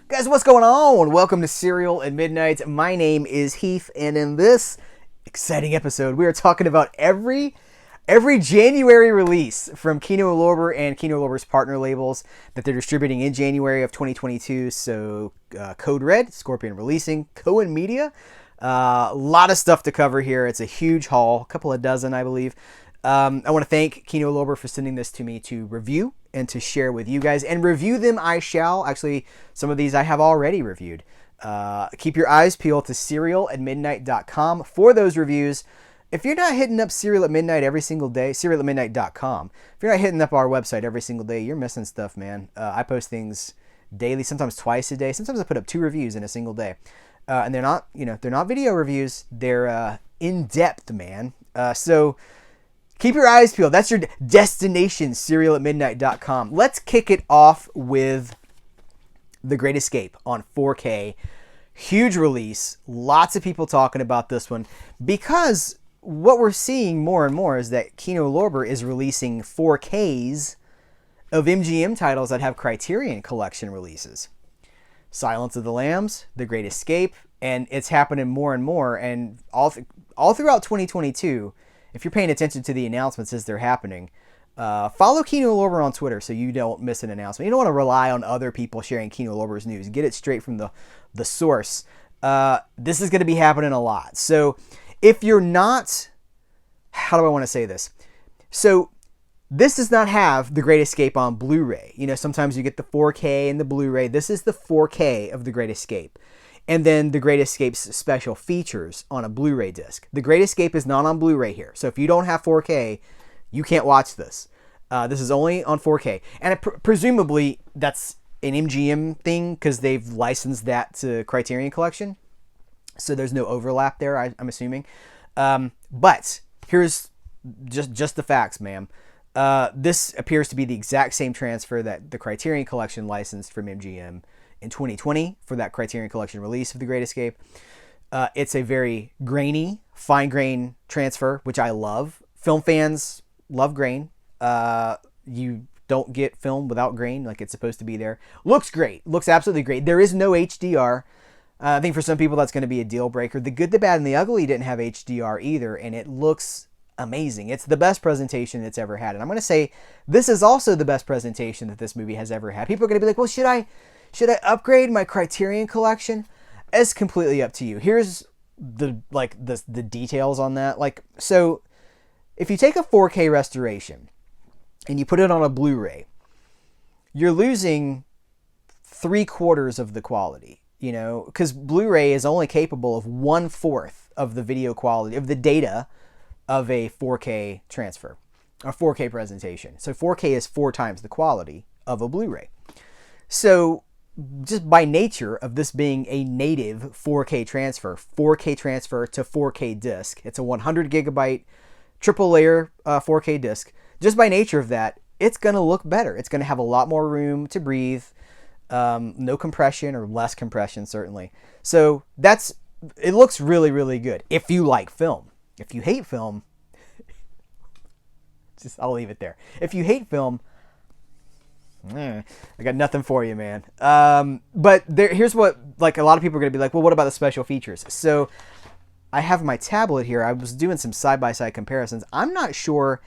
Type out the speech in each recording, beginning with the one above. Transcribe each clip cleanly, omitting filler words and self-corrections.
Guys, what's going on? Welcome to Serial at Midnight. My name is Heath, and in this exciting episode, we are talking about every January release from Kino Lorber and Kino Lorber's partner labels that they're distributing in January of 2022. So, Code Red, Scorpion Releasing, Cohen Media. A lot of stuff to cover here. It's a huge haul, a couple of dozen, I believe. I want to thank Kino Lorber for sending this to me to review and to share with you guys. And review them I shall. Actually, some of these I have already reviewed. Keep your eyes peeled to CerealAtMidnite.com for those reviews. If you're not hitting up Serial at Midnight every single day, CerealAtMidnite.com. If you're not hitting up our website every single day, you're missing stuff, man. I post things daily, sometimes twice a day. Sometimes I put up 2 reviews in a single day. And they're not video reviews. They're in-depth, man. So keep your eyes peeled. That's your destination, CerealAtMidnite.com. Let's kick it off with The Great Escape on 4K. Huge release. Lots of people talking about this one because what we're seeing more and more is that Kino Lorber is releasing 4Ks of MGM titles that have Criterion Collection releases. Silence of the Lambs, The Great Escape, and it's happening more and more. And all throughout 2022, if you're paying attention to the announcements as they're happening, follow Kino Lorber on Twitter so you don't miss an announcement. You don't want to rely on other people sharing Kino Lorber's news. Get it straight from the source. This is going to be happening a lot. So if you're not, how do I want to say this? So this does not have The Great Escape on Blu-ray. You know, sometimes you get the 4K and the Blu-ray. This is the 4K of The Great Escape. And then The Great Escape's special features on a Blu-ray disc. The Great Escape is not on Blu-ray here. So if you don't have 4K, you can't watch this. This is only on 4K. And presumably that's an MGM thing because they've licensed that to Criterion Collection. So there's no overlap there, I'm assuming. But here's just the facts, ma'am. This appears to be the exact same transfer that the Criterion Collection licensed from MGM in 2020 for that Criterion Collection release of The Great Escape. It's a very grainy, fine grain transfer, which I love. Film fans love grain. You don't get film without grain like it's supposed to be there. Looks great. Looks absolutely great. There is no HDR. I think for some people that's going to be a deal breaker. The Good, the Bad, and the Ugly didn't have HDR either, and it looks amazing. It's the best presentation it's ever had. And I'm going to say this is also the best presentation that this movie has ever had. People are going to be like, well, should I upgrade my Criterion Collection? It's completely up to you. Here's the details on that. So if you take a 4K restoration and you put it on a Blu-ray, you're losing 3/4 of the quality, you know, because Blu-ray is only capable of 1/4 of the video quality of the data of a 4K transfer, a 4K presentation. So 4K is 4 times the quality of a Blu-ray. So just by nature of this being a native 4K transfer to 4K disc, it's a 100 gigabyte triple layer 4K disc. Just by nature of that, it's going to look better. It's going to have a lot more room to breathe. No compression or less compression, certainly. So it looks really, really good if you like film. If you hate film, I'll leave it there. If you hate film, I got nothing for you, man. But here's what, a lot of people are going to be like, well, what about the special features? So I have my tablet here. I was doing some side-by-side comparisons. I'm not sure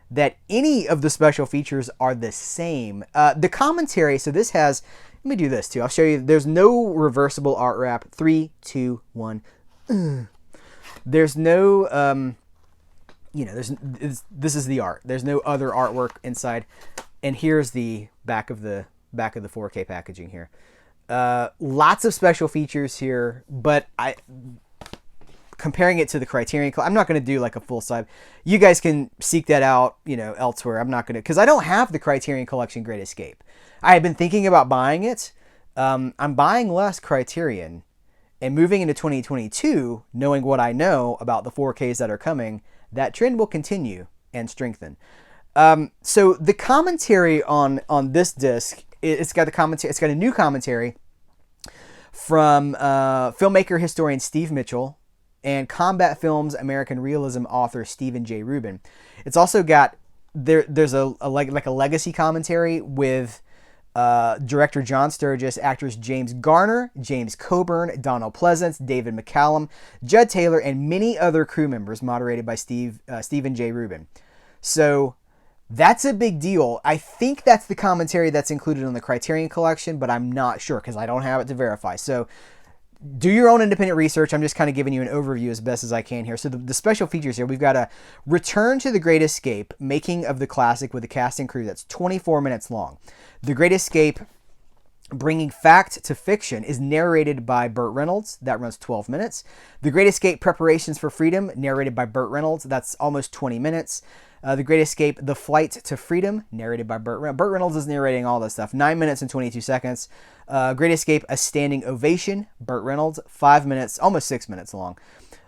that any of the special features are the same. The commentary, so this has, let me do this too. I'll show you. There's no reversible art wrap. 3, 2, 1. There's no, this is the art. There's no other artwork inside. And here's the back of the 4K packaging here. Lots of special features here, but comparing it to the Criterion, I'm not going to do like a full side. You guys can seek that out, elsewhere. I'm not going to, because I don't have the Criterion Collection Great Escape. I have been thinking about buying it. I'm buying less Criterion and moving into 2022, knowing what I know about the 4Ks that are coming, that trend will continue and strengthen. So the commentary on this disc, it's got a new commentary from filmmaker historian Steve Mitchell and Combat Films American Realism author Stephen J. Rubin. It's also got there's a legacy commentary with Director John Sturgis, actors James Garner, James Coburn, Donald Pleasance, David McCallum, Judd Taylor, and many other crew members, moderated by Stephen J. Rubin. So that's a big deal. I think that's the commentary that's included on the Criterion Collection, but I'm not sure because I don't have it to verify. So do your own independent research. I'm just kind of giving you an overview as best as I can here. So the special features here, we've got a Return to the Great Escape, making of the classic with a cast and crew that's 24 minutes long. The Great Escape, bringing fact to fiction, is narrated by Burt Reynolds. That runs 12 minutes. The Great Escape, Preparations for Freedom, narrated by Burt Reynolds. That's almost 20 minutes. The Great Escape, The Flight to Freedom, narrated by Burt Reynolds. Burt Reynolds is narrating all this stuff. 9 minutes and 22 seconds. Great Escape, A Standing Ovation, Burt Reynolds, 5 minutes, almost 6 minutes long.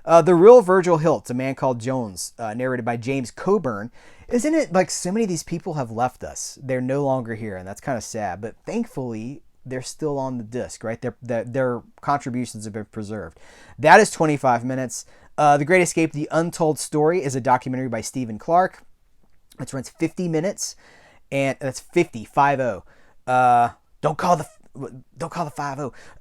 The Real Virgil Hilt, A Man Called Jones, narrated by James Coburn. Isn't it like so many of these people have left us? They're no longer here, and that's kind of sad. But thankfully, they're still on the disc, right? Their contributions have been preserved. That is 25 minutes. The Great Escape, The Untold Story, is a documentary by Stephen Clark, which runs 50 minutes, and that's 50. Don't call the 50.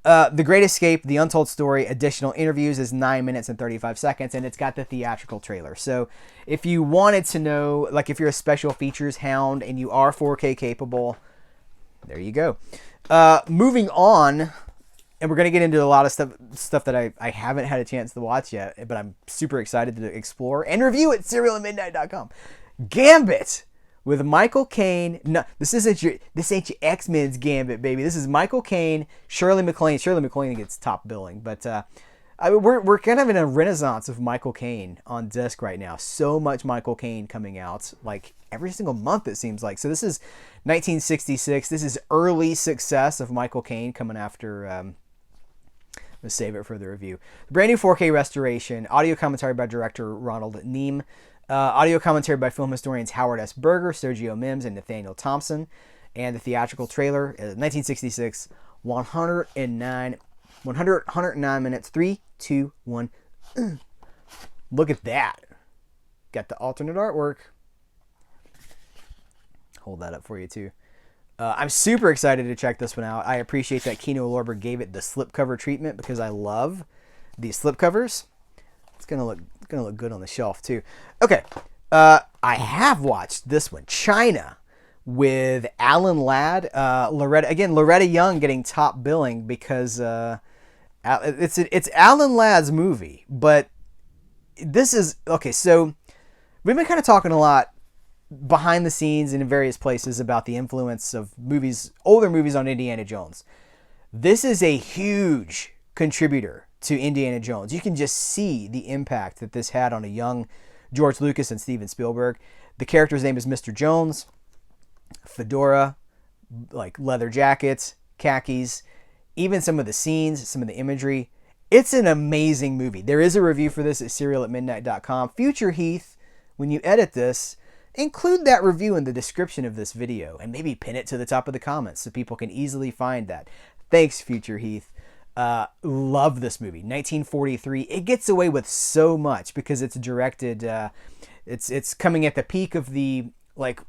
The Great Escape, The Untold Story, additional interviews is 9 minutes and 35 seconds, and it's got the theatrical trailer. So if you wanted to know, like if you're a special features hound and you are 4K capable, there you go. Moving on, and we're going to get into a lot of stuff that I haven't had a chance to watch yet, but I'm super excited to explore and review at CerealAtMidnite.com. Gambit with Michael Kane. No, this ain't your X-Men's Gambit, baby. This is Michael Kane, Shirley MacLaine. Shirley MacLaine gets top billing, but we're kind of in a renaissance of Michael Kane on disc right now. So much Michael Kane coming out, like every single month it seems like. So this is 1966. This is early success of Michael Kane coming after. Let's save it for the review. Brand new 4K restoration. Audio commentary by director Ronald Neame. Audio commentary by film historians Howard S. Berger, Sergio Mims, and Nathaniel Thompson. And the theatrical trailer, 1966, 109 minutes, 3, 2, 1. Look at that. Got the alternate artwork. Hold that up for you, too. I'm super excited to check this one out. I appreciate that Kino Lorber gave it the slipcover treatment because I love these slipcovers. It's gonna look good on the shelf too. Okay, I have watched this one, China, with Alan Ladd, Loretta Young getting top billing because it's Alan Ladd's movie. But this is okay. So we've been kind of talking a lot behind the scenes and in various places about the influence of older movies on Indiana Jones. This is a huge contributor to Indiana Jones. You can just see the impact that this had on a young George Lucas and Steven Spielberg. The character's name is Mr. Jones. Fedora, like leather jackets, khakis, even some of the scenes, some of the imagery. It's an amazing movie. There is a review for this at CerealAtMidnite.com. Future Heath, when you edit this, include that review in the description of this video and maybe pin it to the top of the comments so people can easily find that. Thanks, Future Heath. Love this movie. 1943. It gets away with so much because it's directed. It's coming at the peak of the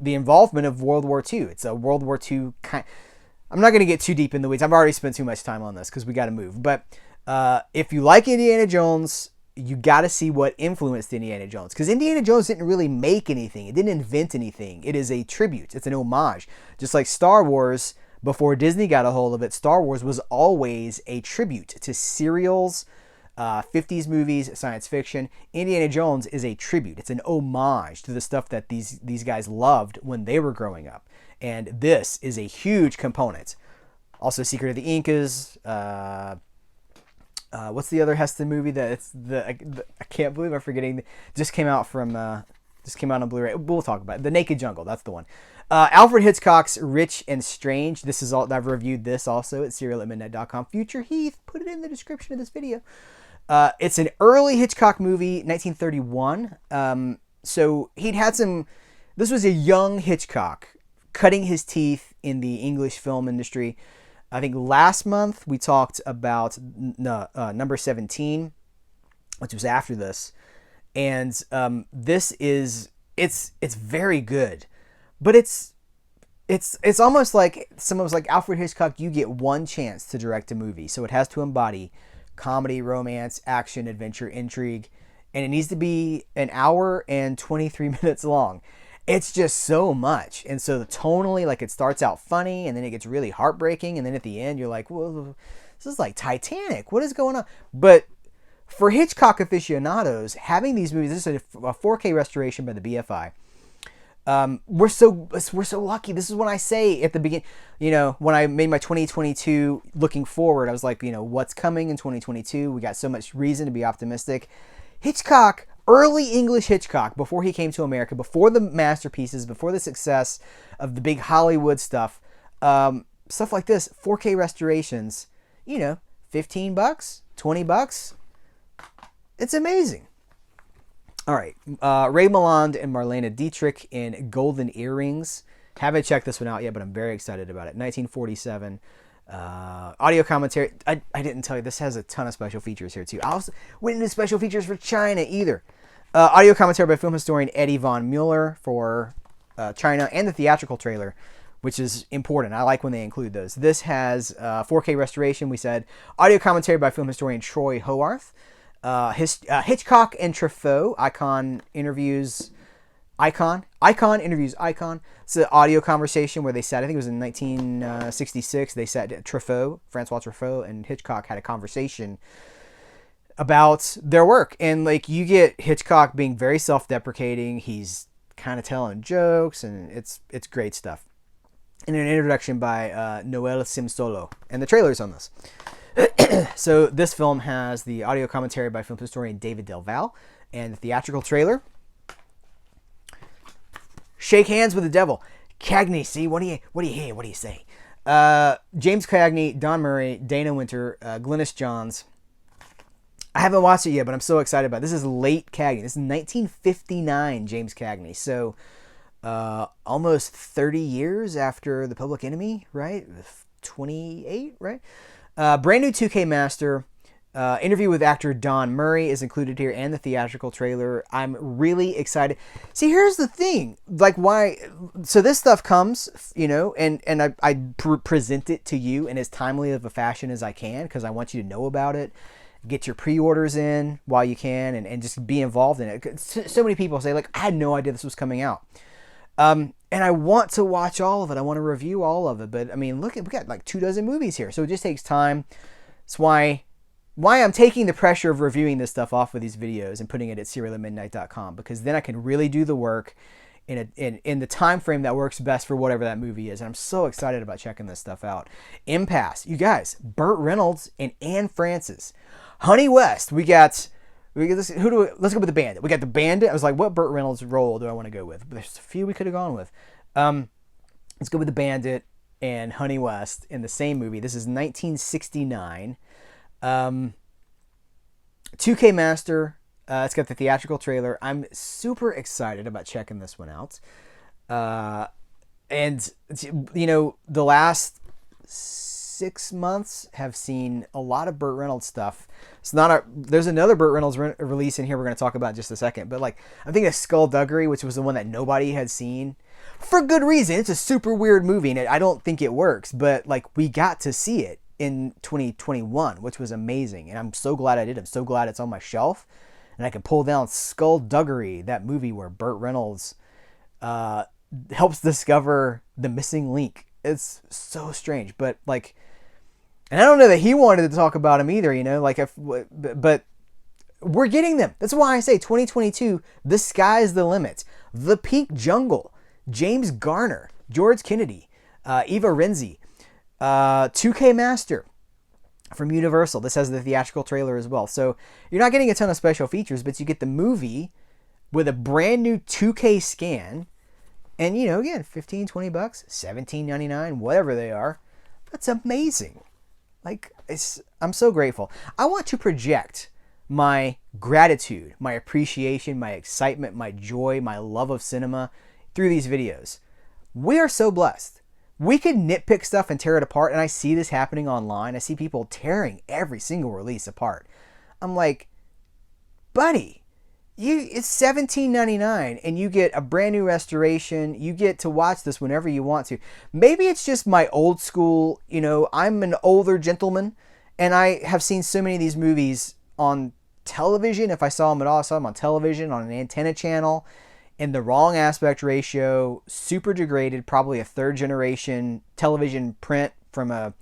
involvement of World War II. It's a World War II kind. I'm not going to get too deep in the weeds. I've already spent too much time on this because we got to move. But if you like Indiana Jones, you got to see what influenced Indiana Jones, because Indiana Jones didn't really make anything. It didn't invent anything. It is a tribute. It's an homage. Just like Star Wars, before Disney got a hold of it, Star Wars was always a tribute to serials, 50s movies, science fiction. Indiana Jones is a tribute. It's an homage to the stuff that these guys loved when they were growing up. And this is a huge component. Also, Secret of the Incas. What's the other Heston movie that it's I can't believe I'm forgetting. Just came out on Blu-ray. We'll talk about it. The Naked Jungle. That's the one. Alfred Hitchcock's Rich and Strange. This is all. I've reviewed this also at CerealAtMidnite.com. Future Heath, put it in the description of this video. It's an early Hitchcock movie, 1931. So he'd had some. This was a young Hitchcock cutting his teeth in the English film industry. I think last month we talked about number 17, which was after this, and this is it's very good, but it's it's almost like someone's like Alfred Hitchcock. You get one chance to direct a movie, so it has to embody comedy, romance, action, adventure, intrigue, and it needs to be an hour and 23 minutes long. It's just so much, and so tonally, like it starts out funny, and then it gets really heartbreaking, and then at the end, you're like, "Whoa, this is like Titanic. What is going on?" But for Hitchcock aficionados, having these movies, this is a 4K restoration by the BFI. We're so lucky. This is when I say at the beginning, when I made my 2022 looking forward, I was like, what's coming in 2022? We got so much reason to be optimistic. Hitchcock, early English Hitchcock, before he came to America, before the masterpieces, before the success of the big Hollywood stuff, stuff like this, 4K restorations, $15, $20. It's amazing. All right, Ray Milland and Marlene Dietrich in Golden Earrings. Haven't checked this one out yet, but I'm very excited about it. 1947. Audio commentary. I didn't tell you, this has a ton of special features here, too. I also went into special features for China, either. Audio commentary by film historian Eddie von Mueller for China, and the theatrical trailer, which is important. I like when they include those. This has 4K restoration, we said. Audio commentary by film historian Troy Howarth. Hitchcock and Truffaut, Icon interviews Icon. It's an audio conversation where they sat, I think it was in 1966, they sat, Francois Truffaut and Hitchcock had a conversation about their work. And like you get Hitchcock being very self-deprecating. He's kind of telling jokes, and it's great stuff. And an introduction by Noel Simsolo. And the trailer's on this. So this film has the audio commentary by film historian David Del Val and the theatrical trailer. Shake hands with the devil. Cagney, see, what do you say? James Cagney, Don Murray, Dana Winter, Glynis Johns. I haven't watched it yet, but I'm so excited about it. This is late Cagney. This is 1959 James Cagney. So almost 30 years after The Public Enemy, right? 28, right? Brand new 2K master. Interview with actor Don Murray is included here, and the theatrical trailer. I'm really excited. See, here's the thing. Like, why? So this stuff comes, and I present it to you in as timely of a fashion as I can, because I want you to know about it. Get your pre-orders in while you can, and just be involved in it. So many people say, like, I had no idea this was coming out. And I want to watch all of it. I want to review all of it. But I mean, look, we got like 24 movies here. So it just takes time. That's why I'm taking the pressure of reviewing this stuff off of these videos and putting it at CerealAtMidnite.com, because then I can really do the work in the time frame that works best for whatever that movie is. And I'm so excited about checking this stuff out. Impasse. You guys, Burt Reynolds and Anne Francis. Honey West. Let's go with the Bandit. We got the Bandit. I was like, what Burt Reynolds role do I want to go with? But there's a few we could have gone with. Let's go with the Bandit and Honey West in the same movie. This is 1969. 2K Master. It's got the theatrical trailer. I'm super excited about checking this one out. And the last 6 months have seen a lot of Burt Reynolds stuff. There's another Burt Reynolds release in here we're going to talk about in just a second. But like, I'm thinking of Skullduggery, which was the one that nobody had seen. For good reason. It's a super weird movie, and I don't think it works. But like, we got to see it in 2021, which was amazing. And I'm so glad I did. I'm so glad it's on my shelf. And I can pull down Skullduggery, that movie where Burt Reynolds helps discover the missing link. It's so strange. But like, and I don't know that he wanted to talk about him either, but we're getting them. That's why I say 2022, the sky's the limit. The Pink Jungle, James Garner, George Kennedy, Eva Renzi, 2K Master from Universal. This has the theatrical trailer as well. So you're not getting a ton of special features, but you get the movie with a brand new 2K scan. And, again, $15, $20, $17.99, whatever they are. That's amazing. Like, I'm so grateful. I want to project my gratitude, my appreciation, my excitement, my joy, my love of cinema through these videos. We are so blessed. We could nitpick stuff and tear it apart, and I see this happening online. I see people tearing every single release apart. I'm like, buddy, it's $17.99 and you get a brand new restoration. You get to watch this whenever you want to. Maybe it's just my old school, I'm an older gentleman and I have seen so many of these movies on television. If I saw them at all, I saw them on television, on an antenna channel, in the wrong aspect ratio, super degraded, probably a third generation television print from a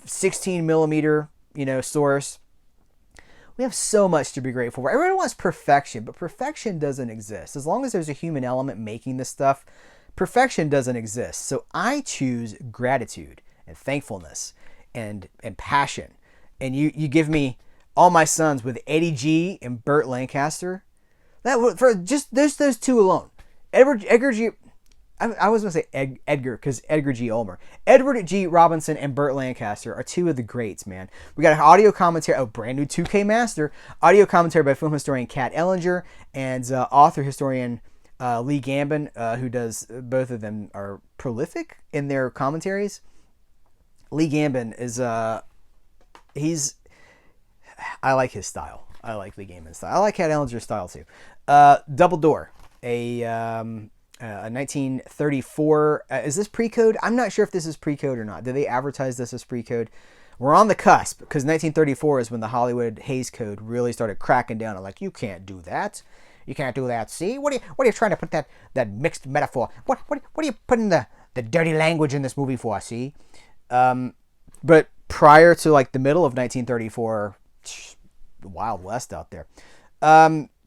16 millimeter, source. We have so much to be grateful for. Everyone wants perfection, but perfection doesn't exist. As long as there's a human element making this stuff, perfection doesn't exist. So I choose gratitude and thankfulness and passion. And you give me All My Sons with Eddie G and Burt Lancaster. That for just those two alone. Edgar G. I was going to say Edgar because Edgar G. Ulmer. Edward G. Robinson and Burt Lancaster are two of the greats, man. We got an audio commentary, brand new 2K master, audio commentary by film historian Kat Ellinger and author historian Lee Gambit, who does, both of them are prolific in their commentaries. Lee Gambit is, I like his style. I like Lee Gambit's style. I like Kat Ellinger's style too. Double Door, a 1934. Is this pre-code? I'm not sure if this is pre-code or not. Did they advertise this as pre-code? We're on the cusp because 1934 is when the Hollywood Hays Code really started cracking down on, like, you can't do that. You can't do that. See, what are you trying to put that mixed metaphor? What are you putting the dirty language in this movie for? See, but prior to like the middle of 1934, the Wild West out there.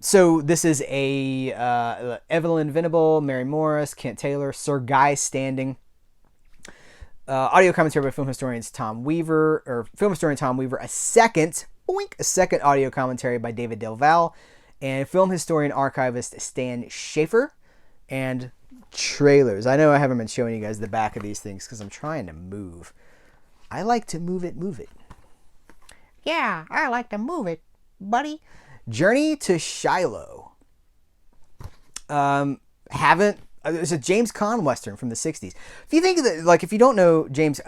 So this is a Evelyn Venable, Mary Morris, Kent Taylor, Sir Guy Standing. Audio commentary by film historian Tom Weaver, a second audio commentary by David Del Valle, and film historian archivist Stan Schaefer, and trailers. I know I haven't been showing you guys the back of these things because I'm trying to move. I like to move it. Yeah, I like to move it, buddy. Journey to Shiloh. It's a James Caan Western from the 60s. If you think that, like, if you don't know James,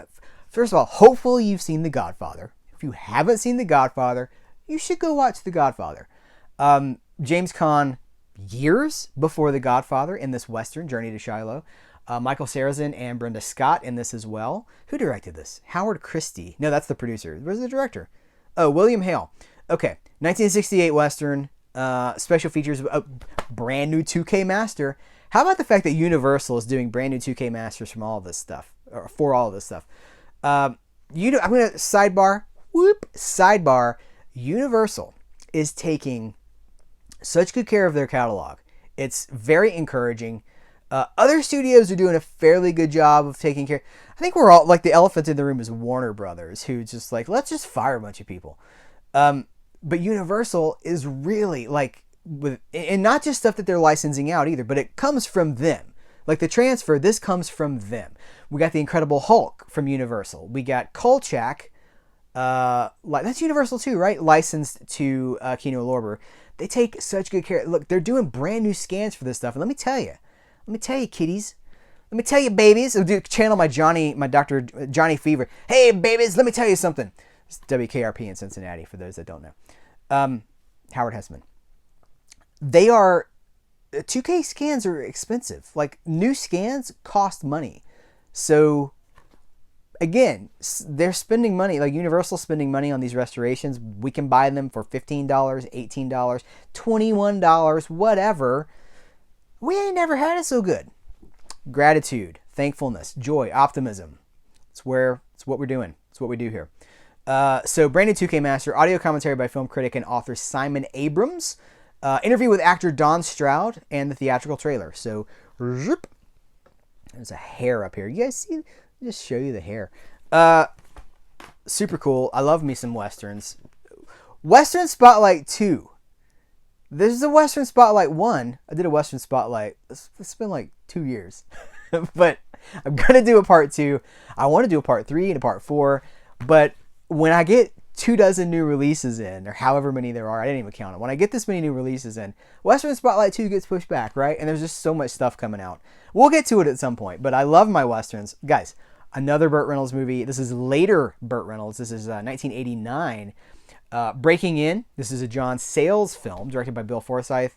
first of all, hopefully you've seen The Godfather. If you haven't seen The Godfather, you should go watch The Godfather. James Caan, years before The Godfather, in this Western, Journey to Shiloh. Michael Sarrazin and Brenda Scott in this as well. Who directed this? Howard Christie. No, that's the producer. Where's the director? Oh, William Hale. Okay, 1968 Western, special features, a brand new 2K master. How about the fact that Universal is doing brand new 2K masters from all of this stuff, or for all of this stuff? I'm going to sidebar. Universal is taking such good care of their catalog. It's very encouraging. Other studios are doing a fairly good job of taking care. I think we're all, like, the elephant in the room is Warner Brothers, who just like, let's just fire a bunch of people. But Universal is really like, and not just stuff that they're licensing out either, but it comes from them. Like the transfer, this comes from them. We got the Incredible Hulk from Universal. We got Kolchak, that's Universal too, right? Licensed to Kino Lorber. They take such good care. Look, they're doing brand new scans for this stuff. And let me tell you, kiddies. Let me tell you, babies. I'll channel my Dr. Johnny Fever. Hey, babies, let me tell you something. It's WKRP in Cincinnati, for those that don't know. Howard Hessman. 2K scans are expensive. Like, new scans cost money. So, again, they're spending money. Like, Universal's spending money on these restorations. We can buy them for $15, $18, $21, whatever. We ain't never had it so good. Gratitude, thankfulness, joy, optimism. It's what we're doing. It's what we do here. So, brand new 2K Master, audio commentary by film critic and author Simon Abrams, interview with actor Don Stroud, and the theatrical trailer. So, there's a hair up here. You guys see? I'll just show you the hair. Super cool. I love me some Westerns. Western Spotlight 2. This is a Western Spotlight 1. I did a Western Spotlight. It's been like 2 years. But I'm going to do a part 2. I want to do a part 3 and a part 4. But when I get 24 new releases in, or however many there are, I didn't even count it. When I get this many new releases in, Western Spotlight 2 gets pushed back, right? And there's just so much stuff coming out. We'll get to it at some point, but I love my Westerns. Guys, another Burt Reynolds movie. This is later Burt Reynolds. This is 1989. Breaking In. This is a John Sayles film directed by Bill Forsyth.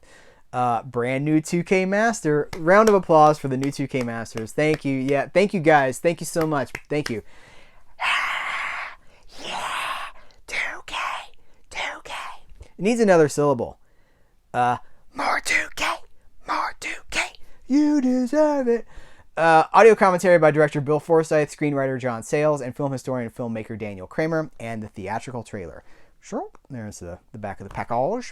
Brand new 2K Master. Round of applause for the new 2K Masters. Thank you. Yeah, thank you guys. Thank you so much. Thank you. Yeah, 2K. It needs another syllable. More 2K. You deserve it. Audio commentary by director Bill Forsyth, screenwriter John Sayles, and film historian and filmmaker Daniel Kramer, and the theatrical trailer. Sure, there's the back of the package.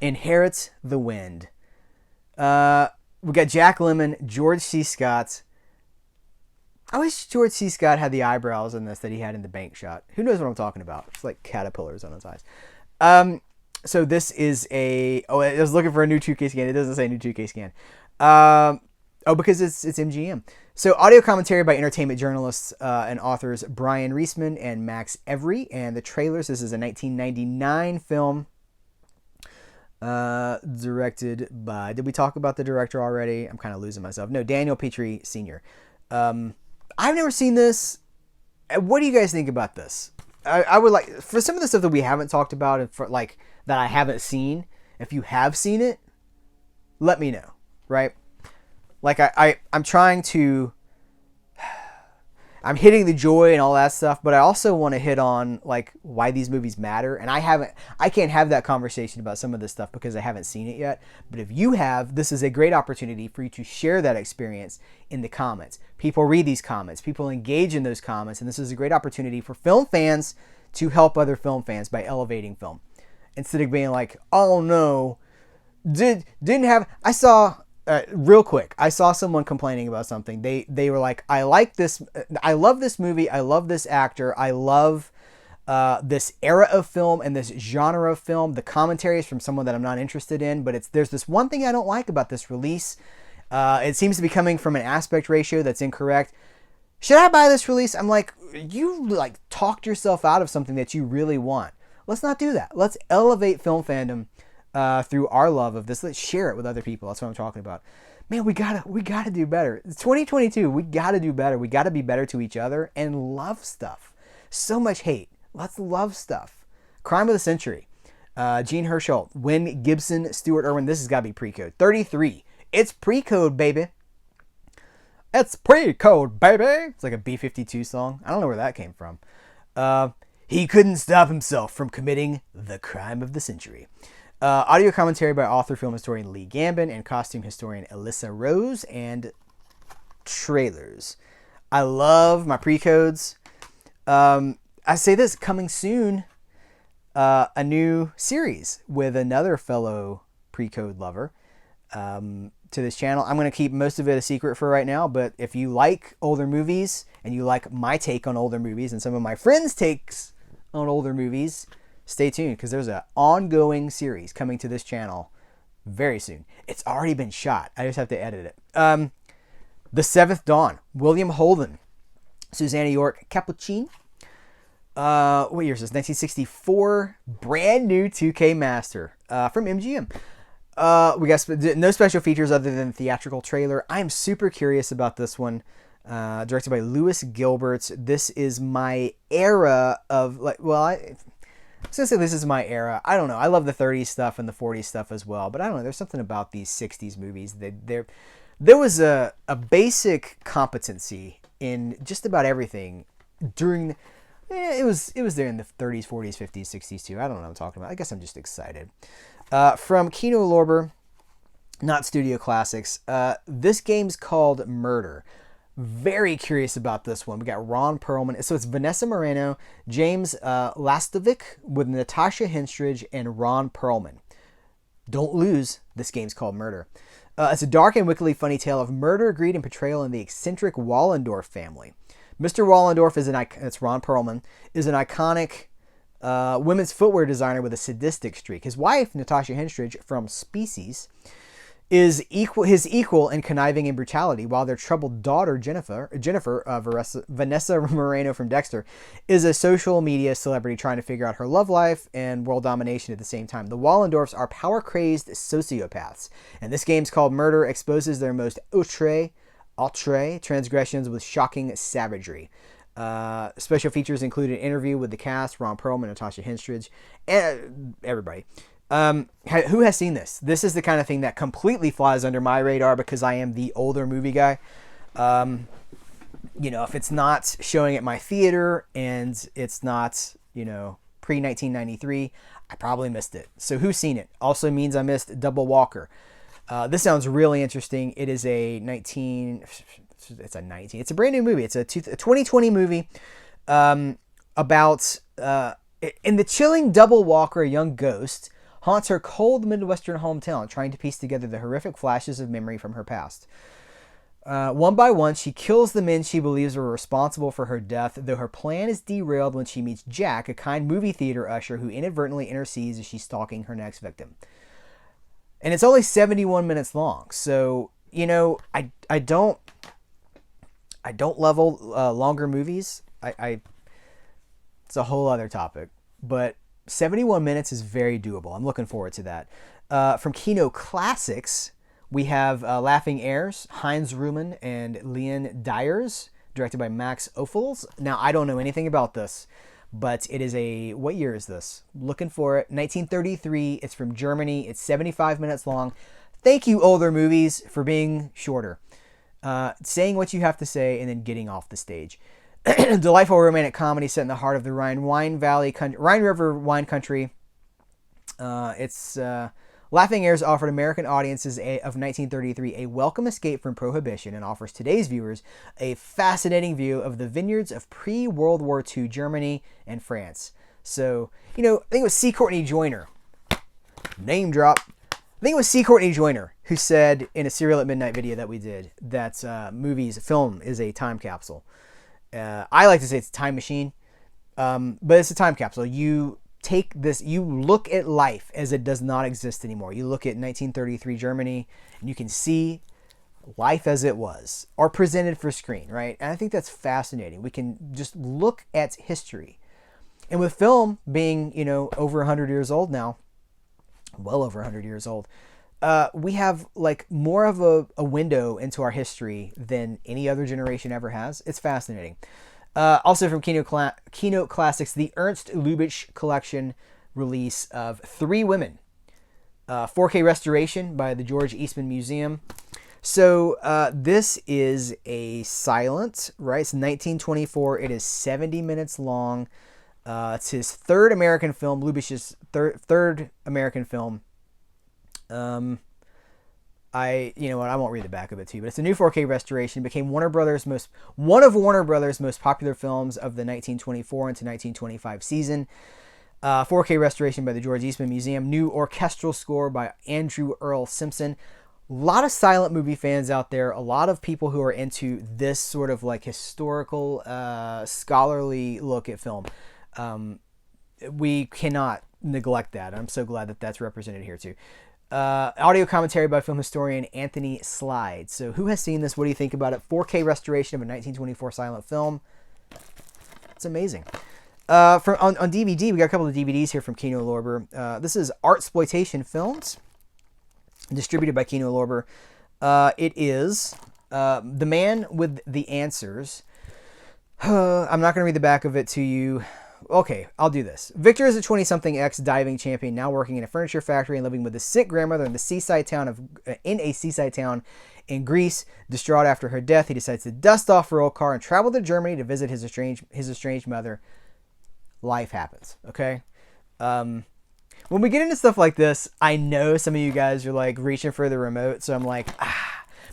Inherits the Wind. We got Jack Lemmon, George C. Scott. I wish George C. Scott had the eyebrows in this that he had in The Bank Shot. Who knows what I'm talking about? It's like caterpillars on his eyes. So this is I was looking for a new 2K scan. It doesn't say new 2K scan. Because it's MGM. So audio commentary by entertainment journalists and authors Brian Reisman and Max Every. And the trailers, this is a 1999 film directed by, did we talk about the director already? I'm kind of losing myself. No, Daniel Petrie Sr. I've never seen this. What do you guys think about this? I would like, for some of the stuff that we haven't talked about and for like that I haven't seen, if you have seen it, let me know, right? Like I'm trying to, I'm hitting the joy and all that stuff, but I also want to hit on like why these movies matter. And I can't have that conversation about some of this stuff because I haven't seen it yet. But if you have, this is a great opportunity for you to share that experience in the comments. People read these comments, people engage in those comments, and this is a great opportunity for film fans to help other film fans by elevating film. Instead of being like, oh no, I saw, real quick, I saw someone complaining about something. They were like, I like this, I love this movie, I love this actor, I love this era of film and this genre of film. The commentary is from someone that I'm not interested in, but there's this one thing I don't like about this release. It seems to be coming from an aspect ratio that's incorrect. Should I buy this release? I'm like, you like talked yourself out of something that you really want. Let's not do that. Let's elevate film fandom through our love of this. Let's share it with other people. That's what I'm talking about. Man, we gotta do better. It's 2022. We gotta do better. We gotta be better to each other and love stuff. So much hate. Let's love stuff. Crime of the Century. Gene Herschel, Wynn Gibson, Stuart Irwin. This has got to be pre-code. 33. It's pre-code, baby. It's pre-code, baby. It's like a B-52 song. I don't know where that came from. He couldn't stop himself from committing the crime of the century. Audio commentary by author, film historian Lee Gambit and costume historian Alyssa Rose, and trailers. I love my pre-codes. I say this, coming soon, a new series with another fellow pre-code lover to this channel. I'm going to keep most of it a secret for right now, but if you like older movies and you like my take on older movies and some of my friends' takes on older movies, stay tuned because there's an ongoing series coming to this channel very soon. It's already been shot. I just have to edit it. The Seventh Dawn, William Holden, Susanna York Capuchin. What year is this? 1964. Brand new 2K Master from MGM. We got no special features other than the theatrical trailer. I am super curious about this one. Directed by Lewis Gilbert. This is my era of like. Well, I was gonna say this is my era. I don't know. I love the 30s stuff and the 40s stuff as well. But I don't know. There's something about these 60s movies that there was a basic competency in just about everything during. It was there in the 30s, 40s, 50s, 60s too. I don't know what I'm talking about. I guess I'm just excited. From Kino Lorber, not Studio Classics. This game's called Murder. Very curious about this one. We got Ron Perlman. So it's Vanessa Moreno, James Lastovic with Natasha Henstridge and Ron Perlman. Don't lose. This game's called Murder. It's a dark and wickedly funny tale of murder, greed, and betrayal in the eccentric Wallendorf family. Mr. Wallendorf it's Ron Perlman, is an iconic women's footwear designer with a sadistic streak. His wife, Natasha Henstridge from Species, is his equal in conniving and brutality, while their troubled daughter, Vanessa Moreno from Dexter, is a social media celebrity trying to figure out her love life and world domination at the same time. The Wallendorfs are power-crazed sociopaths, and this game's called Murder exposes their most outre transgressions with shocking savagery. Special features include an interview with the cast, Ron Perlman, Natasha Henstridge, and everybody. Who has seen this? This is the kind of thing that completely flies under my radar because I am the older movie guy. If it's not showing at my theater and it's not, pre-1993, I probably missed it. So who's seen it? Also means I missed Double Walker. This sounds really interesting. It is it's a brand new movie. It's a 2020 movie about, in the chilling Double Walker, a young ghost haunts her cold Midwestern hometown, trying to piece together the horrific flashes of memory from her past. One by one, she kills the men she believes were responsible for her death, though her plan is derailed when she meets Jack, a kind movie theater usher who inadvertently intercedes as she's stalking her next victim. And it's only 71 minutes long, so, I don't level longer movies. It's a whole other topic, but 71 minutes is very doable. I'm looking forward to that. From Kino Classics, we have Laughing Heirs, Heinz Rühmann and Leon Dyers, directed by Max Ophüls. Now, I don't know anything about this, but it is what year is this? Looking for it. 1933. It's from Germany. It's 75 minutes long. Thank you, older movies, for being shorter. Saying what you have to say and then getting off the stage. Delightful romantic comedy set in the heart of the Rhine River wine country. Laughing Heirs offered American audiences of 1933 a welcome escape from prohibition and offers today's viewers a fascinating view of the vineyards of pre-World War II Germany and France. So, I think it was C. Courtney Joyner. Name drop. I think it was C. Courtney Joyner who said in a Serial at Midnight video that we did that film is a time capsule. I like to say it's a time machine, but it's a time capsule. You take this, you look at life as it does not exist anymore. You look at 1933 Germany, and you can see life as it was, or presented for screen, right? And I think that's fascinating. We can just look at history. And with film being, over 100 years old now, well over 100 years old, we have more of a window into our history than any other generation ever has. It's fascinating. Also from Kino Classics, the Ernst Lubich collection release of Three Women. 4K restoration by the George Eastman Museum. So this is a silent, right? It's 1924. It is 70 minutes long. It's his third American film, Lubich's third American film. I won't read the back of it to you, but it's a new 4K restoration. It became one of Warner Brothers' most popular films of the 1924 into 1925 season. 4K restoration by the George Eastman Museum. New orchestral score by Andrew Earl Simpson. A lot of silent movie fans out there. A lot of people who are into this sort of historical, scholarly look at film. We cannot neglect that. I'm so glad that that's represented here too. Audio commentary by film historian Anthony Slide. So who has seen this? What do you think about it? 4K restoration of a 1924 silent film. It's amazing. On DVD, we got a couple of DVDs here from Kino Lorber. This is Artsploitation Films, distributed by Kino Lorber. It is The Man with the Answers. I'm not going to read the back of it to you. Okay, I'll do this. Victor is a 20-something ex-diving champion now working in a furniture factory and living with a sick grandmother in a seaside town in Greece. Distraught after her death, he decides to dust off her old car and travel to Germany to visit his estranged mother. Life happens, okay? When we get into stuff like this, I know some of you guys are reaching for the remote, so I'm like,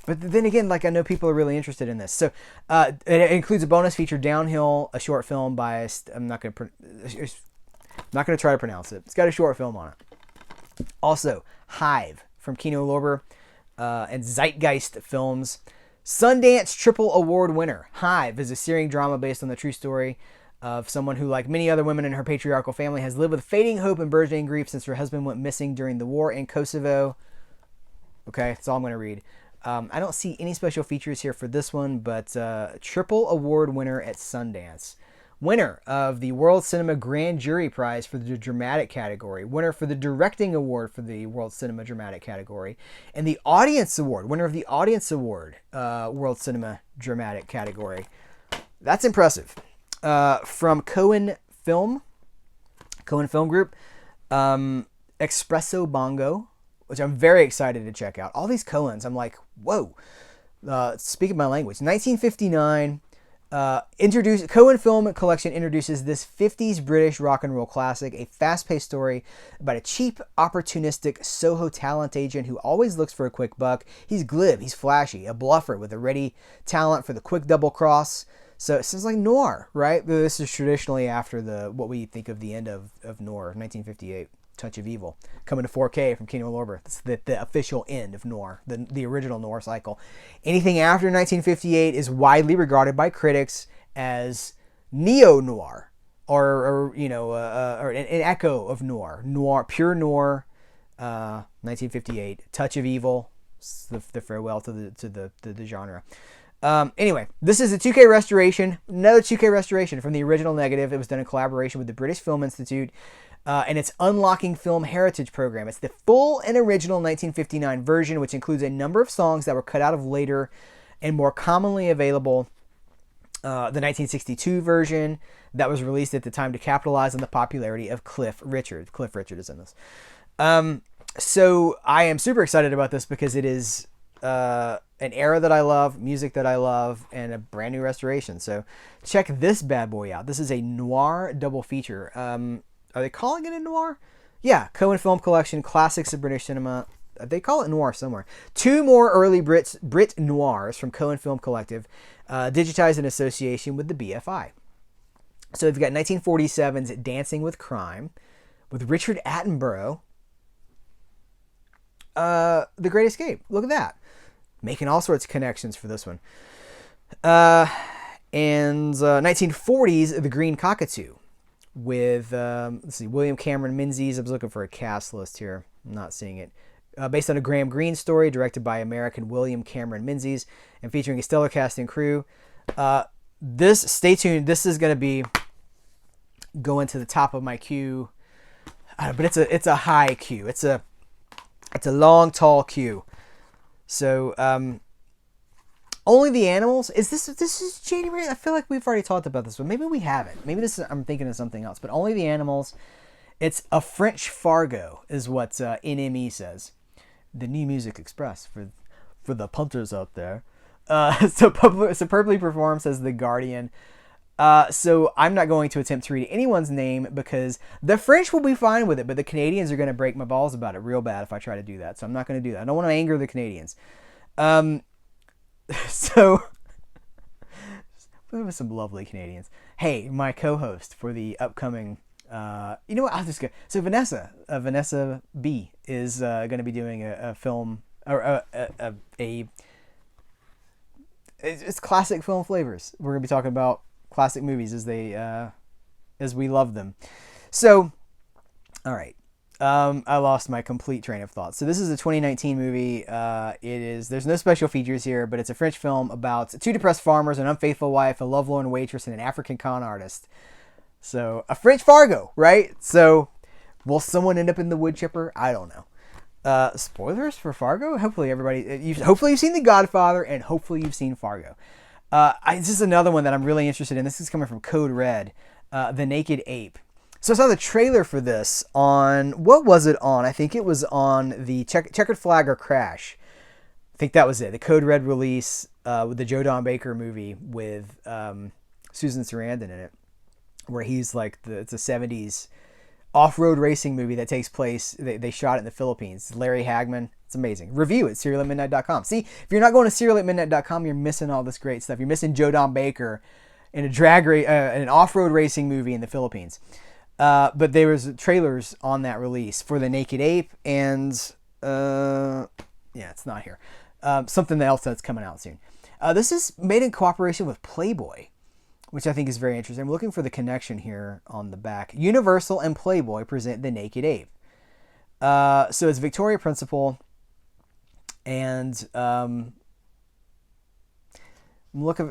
But then again, I know people are really interested in this. So it includes a bonus feature, Downhill, a short film by, I'm not going to try to pronounce it. It's got a short film on it. Also, Hive from Kino Lorber and Zeitgeist Films. Sundance Triple Award winner. Hive is a searing drama based on the true story of someone who, like many other women in her patriarchal family, has lived with fading hope and burgeoning grief since her husband went missing during the war in Kosovo. Okay, that's all I'm going to read. I don't see any special features here for this one, but triple award winner at Sundance. Winner of the World Cinema Grand Jury Prize for the Dramatic category. Winner for the Directing Award for the World Cinema Dramatic category. And the Audience Award. Winner of the Audience Award, World Cinema Dramatic category. That's impressive. from Cohen Film Group, Espresso Bongo, which I'm very excited to check out. All these Cohens, I'm like, whoa. Speaking my language. 1959, Cohen Film Collection introduces this 50s British rock and roll classic, a fast-paced story about a cheap, opportunistic Soho talent agent who always looks for a quick buck. He's glib, he's flashy, a bluffer with a ready talent for the quick double cross. So it sounds like noir, right? This is traditionally after what we think of the end of noir, 1958. Touch of Evil, coming to 4K from Kino Lorber. That's the official end of noir, the original noir cycle. Anything after 1958 is widely regarded by critics as neo-noir, or an echo of noir, pure noir. 1958, Touch of Evil, the farewell to the genre. Anyway, this is a 2K restoration, another 2K restoration from the original negative. It was done in collaboration with the British Film Institute. And its Unlocking Film Heritage program. It's the full and original 1959 version, which includes a number of songs that were cut out of later and more commonly available the 1962 version that was released at the time to capitalize on the popularity of Cliff Richard. Cliff Richard is in this. So I am super excited about this because it is an era that I love, music that I love, and a brand new restoration. So check this bad boy out. This is a noir double feature. Are they calling it a noir? Yeah, Cohen Film Collection, Classics of British Cinema. They call it noir somewhere. 2 more early Brit noirs from Cohen Film Collective, digitized in association with the BFI. So we've got 1947's Dancing with Crime, with Richard Attenborough. The Great Escape. Look at that. Making all sorts of connections for this one. And 1940's The Green Cockatoo, with William Cameron Menzies. I was looking for a cast list here. I'm not seeing it. Based on a Graham Greene story, directed by American William Cameron Menzies, and featuring a stellar cast and crew. Stay tuned. This is going to be going to the top of my queue, but it's a high queue. It's a long, tall queue. So Only the Animals. This is January? I feel like we've already talked about this, but maybe we haven't. Maybe I'm thinking of something else. But Only the Animals. It's a French Fargo, is what NME says. The New Music Express for the punters out there. Superbly performed, says The Guardian. So I'm not going to attempt to read anyone's name because the French will be fine with it, but the Canadians are going to break my balls about it real bad if I try to do that. So I'm not going to do that. I don't want to anger the Canadians. So, with some lovely Canadians. Hey, my co-host for the upcoming, you know what? I'll just go. So Vanessa B is going to be doing a film, or it's classic film flavors. We're going to be talking about classic movies as we love them. So, all right. I lost my complete train of thought. So this is a 2019 movie. There's no special features here, but it's a French film about 2 depressed farmers, an unfaithful wife, a lovelorn waitress, and an African con artist. So a French Fargo, right? So will someone end up in the wood chipper? I don't know. Spoilers for Fargo? Hopefully you've seen The Godfather, and hopefully you've seen Fargo. This is another one that I'm really interested in. This is coming from Code Red, The Naked Ape. So I saw the trailer for this on, what was it on? I think it was on the Checkered Flag or Crash. I think that was it. The Code Red release with the Joe Don Baker movie with Susan Sarandon in it, where he's like, it's a 70s off-road racing movie that takes place, they shot it in the Philippines. Larry Hagman. It's amazing. Review it, CerealAtMidnite.com. See, if you're not going to CerealAtMidnite.com, you're missing all this great stuff. You're missing Joe Don Baker in an off-road racing movie in the Philippines. But there was trailers on that release for The Naked Ape, and it's not here. Something else that's coming out soon. This is made in cooperation with Playboy, which I think is very interesting. I'm looking for the connection here on the back. Universal and Playboy present The Naked Ape. So it's Victoria Principal, and look at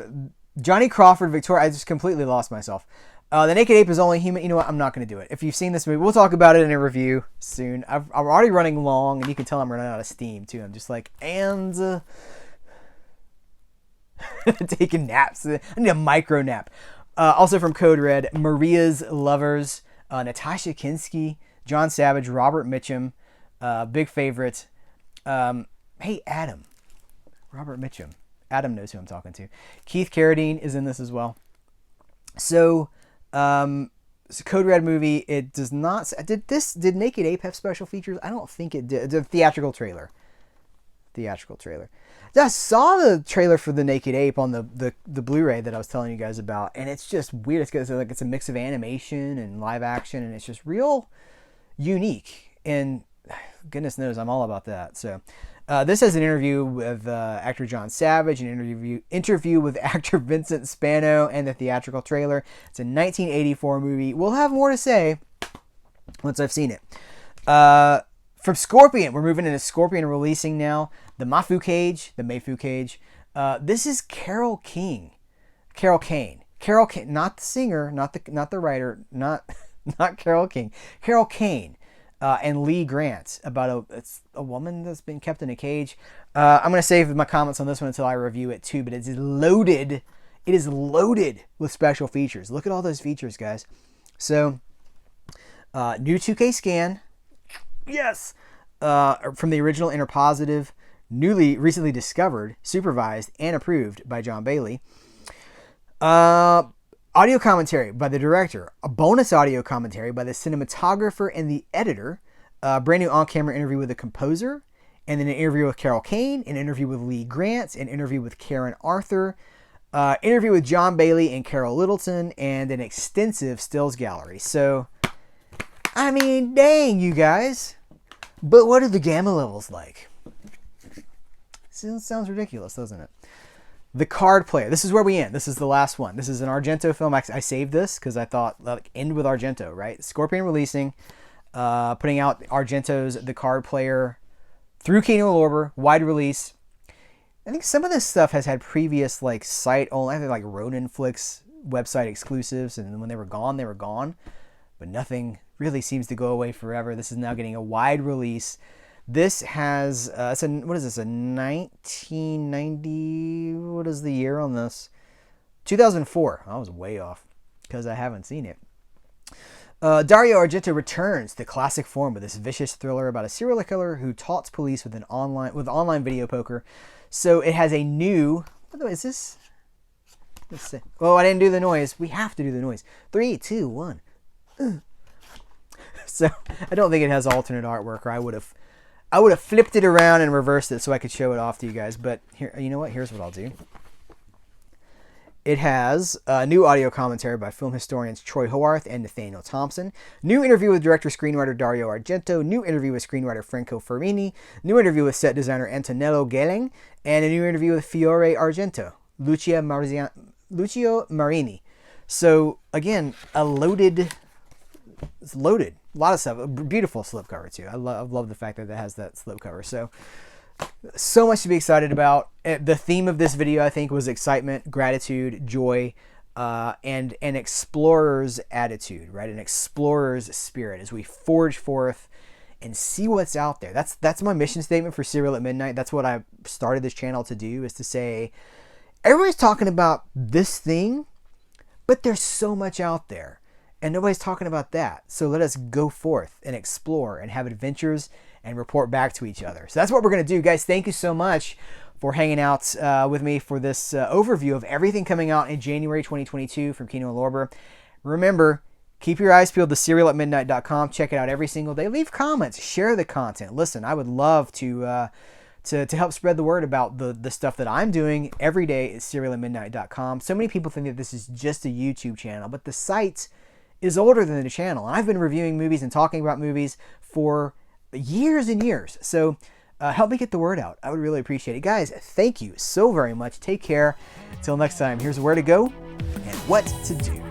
Johnny Crawford, Victoria. I just completely lost myself. The Naked Ape is only human. You know what? I'm not going to do it. If you've seen this movie, we'll talk about it in a review soon. I'm already running long, and you can tell I'm running out of steam, too. I'm just like, taking naps. I need a micro nap. Also from Code Red, Maria's Lovers, Natasha Kinski, John Savage, Robert Mitchum, big favorite. Hey, Adam. Robert Mitchum. Adam knows who I'm talking to. Keith Carradine is in this as well. So, it's a Code Red movie. It does not... Did Naked Ape have special features? I don't think it did. The theatrical trailer. I saw the trailer for the Naked Ape on the Blu-ray that I was telling you guys about, and it's just weird. It's a mix of animation and live action, and it's just real unique. And goodness knows, I'm all about that. So, this has an interview with actor John Savage, an interview with actor Vincent Spano, and the theatrical trailer. It's a 1984 movie. We'll have more to say once I've seen it. From Scorpion, we're moving into Scorpion releasing now. The Mayfu Cage. This is Carol Kane, not the singer, not the writer, not Carol King. Carol Kane and Lee Grant about a woman that's been kept in a cage. I'm gonna save my comments on this one until I review it too, but it is loaded with special features. Look at all those features, guys. So, new 2K scan. Yes. From the original Interpositive, recently discovered, supervised, and approved by John Bailey. Audio commentary by the director. A bonus audio commentary by the cinematographer and the editor. A brand new on-camera interview with the composer. And then an interview with Carol Kane. An interview with Lee Grant. An interview with Karen Arthur. Interview with John Bailey and Carol Littleton. And an extensive stills gallery. So, I mean, dang, you guys. But what are the gamma levels like? Sounds ridiculous, doesn't it? The Card Player. This is where we end. This is the last one. This is an Argento film. I saved this because I thought, end with Argento, right? Scorpion releasing, putting out Argento's The Card Player through Kino Lorber, wide release. I think some of this stuff has had previous site only, I think Ronin Flicks website exclusives, and when they were gone. But nothing really seems to go away forever. This is now getting a wide release. This has, what is this, a 1990, what is the year on this? 2004. I was way off because I haven't seen it. Dario Argento returns to classic form with this vicious thriller about a serial killer who taunts police with online video poker. So it has a new, by the way, is this? Let's see. Oh, I didn't do the noise. We have to do the noise. 3, 2, 1. So I don't think it has alternate artwork, or I would have flipped it around and reversed it so I could show it off to you guys. But here, you know what? Here's what I'll do. It has a new audio commentary by film historians Troy Howarth and Nathaniel Thompson. New interview with director-screenwriter Dario Argento. New interview with screenwriter Franco Fermini. New interview with set designer Antonello Gelling. And a new interview with Fiore Argento. Lucio Marini. So, again, it's loaded. A lot of stuff. A beautiful slipcover, too. I love the fact that it has that slipcover. So much to be excited about. The theme of this video, I think, was excitement, gratitude, joy, and an explorer's attitude, right? An explorer's spirit as we forge forth and see what's out there. That's my mission statement for Serial at Midnight. That's what I started this channel to do, is to say, everybody's talking about this thing, but there's so much out there. And nobody's talking about that. So let us go forth and explore and have adventures and report back to each other. So that's what we're going to do. Guys, thank you so much for hanging out with me for this overview of everything coming out in January 2022 from Kino Lorber. Remember, keep your eyes peeled to CerealAtMidnite.com. Check it out every single day. Leave comments. Share the content. Listen, I would love to help spread the word about the stuff that I'm doing every day at CerealAtMidnite.com. So many people think that this is just a YouTube channel, but the site is older than the channel. I've been reviewing movies and talking about movies for years and years. So help me get the word out. I would really appreciate it. Guys, thank you so very much. Take care. Until next time, here's where to go and what to do.